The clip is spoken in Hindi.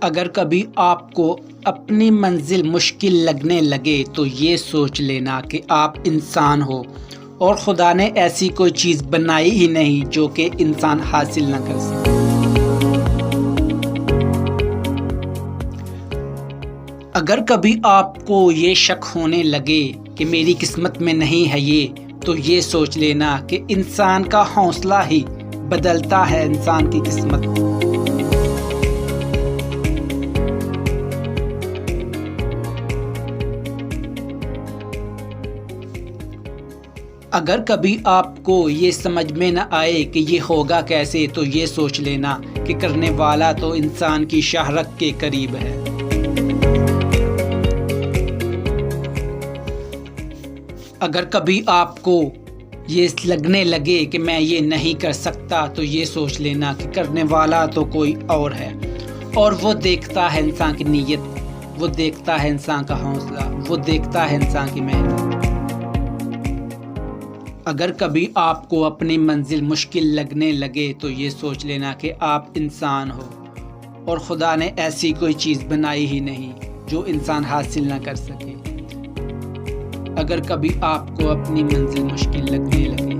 अगर कभी आपको अपनी मंजिल मुश्किल लगने लगे तो ये सोच लेना कि आप इंसान हो और खुदा ने ऐसी कोई चीज़ बनाई ही नहीं जो कि इंसान हासिल न कर सके। अगर कभी आपको ये शक होने लगे कि मेरी किस्मत में नहीं है ये, तो ये सोच लेना कि इंसान का हौसला ही बदलता है इंसान की किस्मत को। अगर कभी आपको ये समझ में न आए कि ये होगा कैसे, तो ये सोच लेना कि करने वाला तो इंसान की शाहरग के करीब है। अगर कभी आपको ये लगने लगे कि मैं ये नहीं कर सकता, तो ये सोच लेना कि करने वाला तो कोई और है और वो देखता है इंसान की नीयत, वो देखता है इंसान का हौसला, वो देखता है इंसान की मेहनत। अगर कभी आपको अपनी मंजिल मुश्किल लगने लगे तो ये सोच लेना कि आप इंसान हो और खुदा ने ऐसी कोई चीज़ बनाई ही नहीं जो इंसान हासिल ना कर सके। अगर कभी आपको अपनी मंजिल मुश्किल लगने लगे